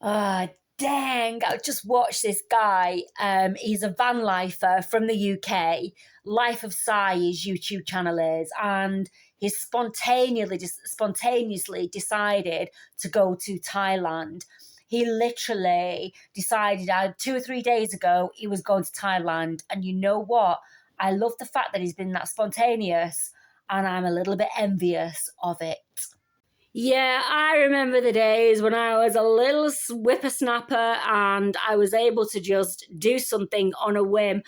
Ah, dang. I just watched this guy. He's a van lifer from the UK. Life of Sai, his YouTube channel is, and he spontaneously decided to go to Thailand. He literally decided 2 or 3 days ago he was going to Thailand. And you know what? I love the fact that he's been that spontaneous, and I'm a little bit envious of it. Yeah, I remember the days when I was a little whippersnapper and I was able to just do something on a whim.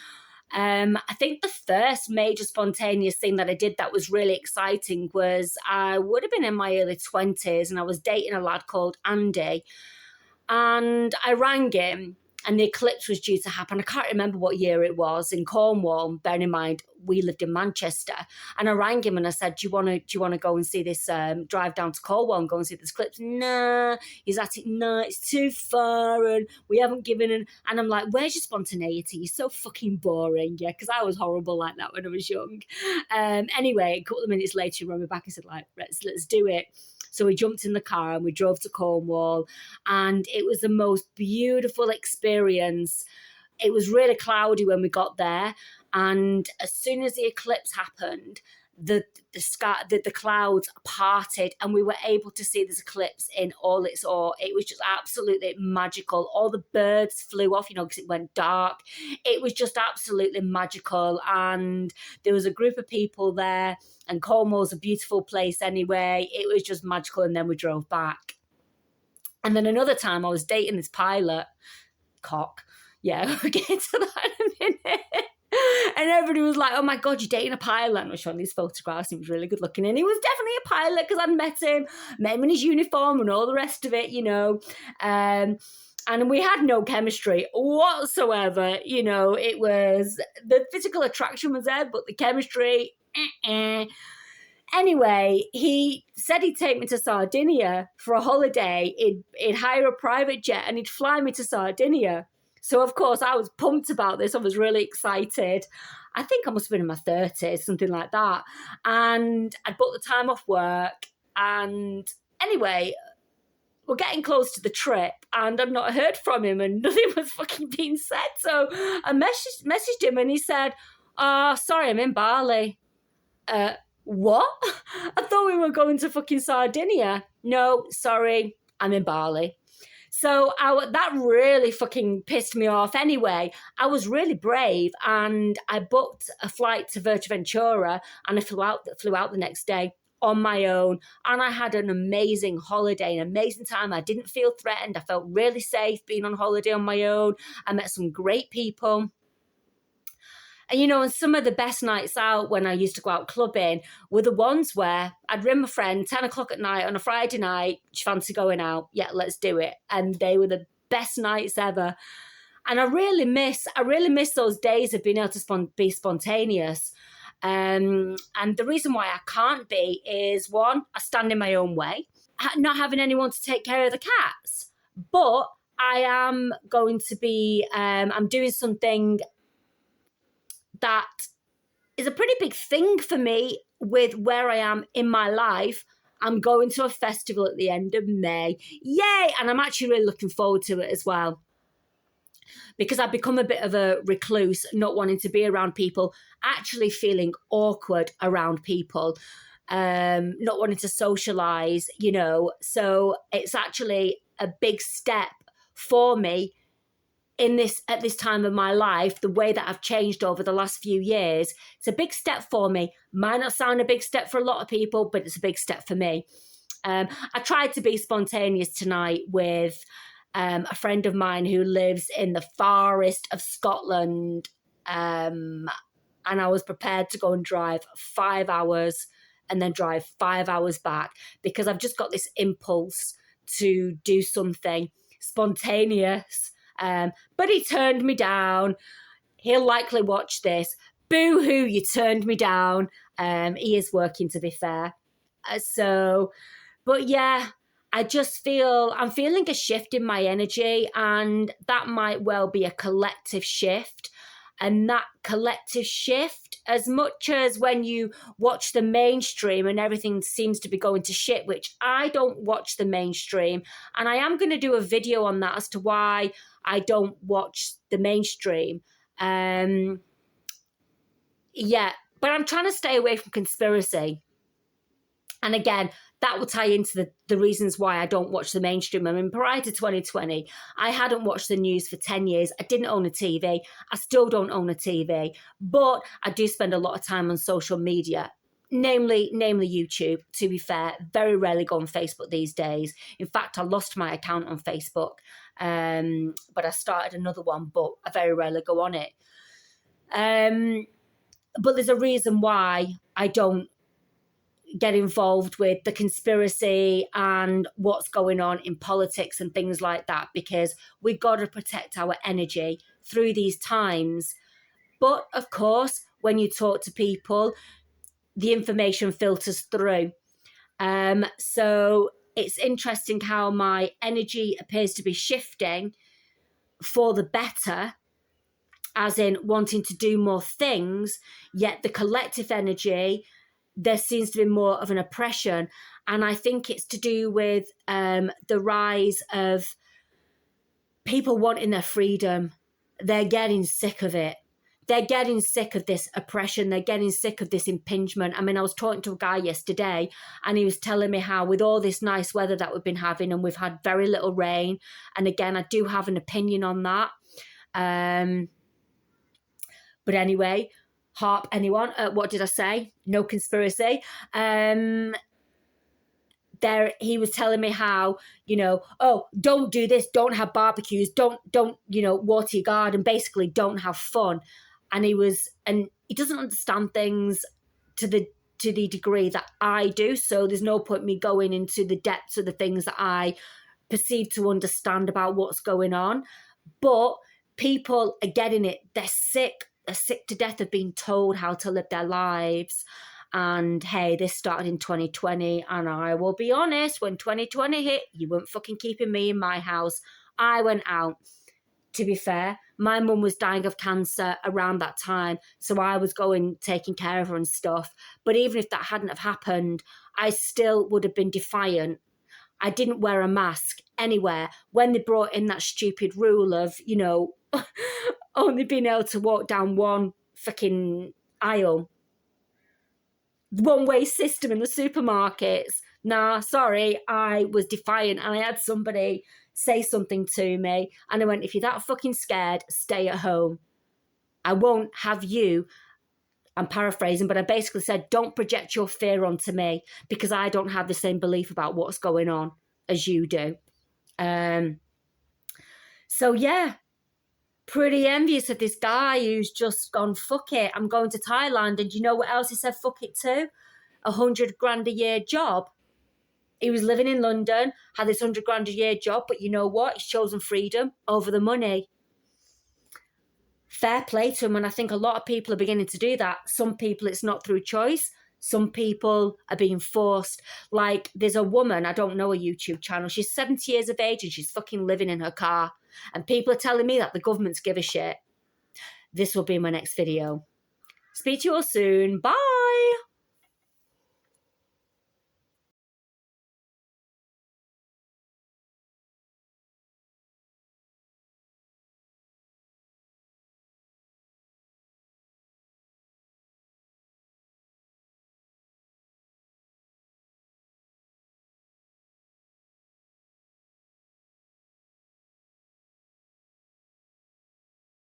I think the first major spontaneous thing that I did that was really exciting was I would have been in my early 20s and I was dating a lad called Andy. And I rang him, and the eclipse was due to happen. I can't remember what year it was in Cornwall. Bearing in mind we lived in Manchester, and I rang him and I said, "Do you want to go and see this? Drive down to Cornwall and go and see this eclipse?" Nah, he's at it. Nah, it's too far, and we haven't given an. And I'm like, "Where's your spontaneity? You're so fucking boring." Yeah, because I was horrible like that when I was young. Anyway, a couple of minutes later, he rang me back and said, "Like, let's do it." So we jumped in the car and we drove to Cornwall, and it was the most beautiful experience. It was really cloudy when we got there, and as soon as the eclipse happened, the clouds parted and we were able to see this eclipse in all its awe. It was just absolutely magical. All the birds flew off, because it went dark. It was just absolutely magical, and there was a group of people there, and Cornwall's a beautiful place anyway. It was just magical, and then we drove back. And then another time I was dating this pilot cock. Yeah, we'll get to that in a minute. And everybody was like, "Oh my God, you're dating a pilot." And I was showing these photographs. He was really good looking. And he was definitely a pilot because I'd met him in his uniform and all the rest of it, and we had no chemistry whatsoever. It was the physical attraction was there, but the chemistry, Anyway, he said he'd take me to Sardinia for a holiday. He'd hire a private jet and he'd fly me to Sardinia. So, of course, I was pumped about this. I was really excited. I think I must have been in my 30s, something like that. And I'd booked the time off work. And anyway, we're getting close to the trip and I've not heard from him and nothing was fucking being said. So I messaged him and he said, "Oh, sorry, I'm in Bali." What? I thought we were going to fucking Sardinia. "No, sorry, I'm in Bali." So that really fucking pissed me off. Anyway, I was really brave and I booked a flight to Ventura and I flew out the next day on my own. And I had an amazing holiday, an amazing time. I didn't feel threatened. I felt really safe being on holiday on my own. I met some great people. And, and some of the best nights out when I used to go out clubbing were the ones where I'd ring my friend 10 o'clock at night on a Friday night. "Do you fancy going out?" "Yeah, let's do it." And they were the best nights ever. And I really miss those days of being able to be spontaneous. And the reason why I can't be is, one, I stand in my own way, not having anyone to take care of the cats. But I am going to be, I'm doing something that is a pretty big thing for me with where I am in my life. I'm going to a festival at the end of May. Yay! And I'm actually really looking forward to it as well. Because I've become a bit of a recluse, not wanting to be around people, actually feeling awkward around people, not wanting to socialize, So it's actually a big step for me at this time of my life, the way that I've changed over the last few years. It's a big step for me. Might not sound a big step for a lot of people, but it's a big step for me. I tried to be spontaneous tonight with a friend of mine who lives in the farthest of Scotland. And I was prepared to go and drive 5 hours and then drive 5 hours back because I've just got this impulse to do something spontaneous. But he turned me down. He'll likely watch this. Boo-hoo, you turned me down. He is working, to be fair. But yeah, I'm feeling a shift in my energy, and that might well be a collective shift. And that collective shift as much as when you watch the mainstream and everything seems to be going to shit, which I don't watch the mainstream, and I am going to do a video on that as to why I don't watch the mainstream. Yeah, but I'm trying to stay away from conspiracy. And again, that will tie into the reasons why I don't watch the mainstream. I mean, prior to 2020, I hadn't watched the news for 10 years. I didn't own a TV. I still don't own a TV. But I do spend a lot of time on social media, namely YouTube, to be fair. Very rarely go on Facebook these days. In fact, I lost my account on Facebook. But I started another one, but I very rarely go on it. But there's a reason why I don't get involved with the conspiracy and what's going on in politics and things like that, because we've got to protect our energy through these times. But of course, when you talk to people, the information filters through. So it's interesting how my energy appears to be shifting for the better, as in wanting to do more things, yet the collective energy, there seems to be more of an oppression. And I think it's to do with the rise of people wanting their freedom. They're getting sick of it. They're getting sick of this oppression. They're getting sick of this impingement. I mean, I was talking to a guy yesterday and he was telling me how with all this nice weather that we've been having and we've had very little rain. And again, I do have an opinion on that. But anyway, harp anyone. What did I say? No conspiracy. There, he was telling me how, oh, don't do this, don't have barbecues, don't, water your garden, basically don't have fun. And he doesn't understand things to the degree that I do. So there's no point me going into the depths of the things that I perceive to understand about what's going on. But people are getting it. They're sick to death of being told how to live their lives. And hey, this started in 2020. And I will be honest, when 2020 hit, you weren't fucking keeping me in my house. I went out. To be fair, my mum was dying of cancer around that time. So I was taking care of her and stuff. But even if that hadn't have happened, I still would have been defiant. I didn't wear a mask anywhere. When they brought in that stupid rule of, only being able to walk down one fucking aisle, one-way system in the supermarkets. Nah, sorry, I was defiant and I had somebody say something to me and I went, if you're that fucking scared, stay at home. I won't have you, I'm paraphrasing, but I basically said, don't project your fear onto me because I don't have the same belief about what's going on as you do. So yeah, pretty envious of this guy who's just gone, fuck it, I'm going to Thailand. And you know what else he said fuck it to? $100,000 a year job. He was living in London, had this $100,000 a year job, but you know what? He's chosen freedom over the money. Fair play to him, and I think a lot of people are beginning to do that. Some people, it's not through choice. Some people are being forced. Like, there's a woman, I don't know her YouTube channel, she's 70 years of age and she's fucking living in her car. And people are telling me that the governments give a shit. This will be my next video. Speak to you all soon. Bye.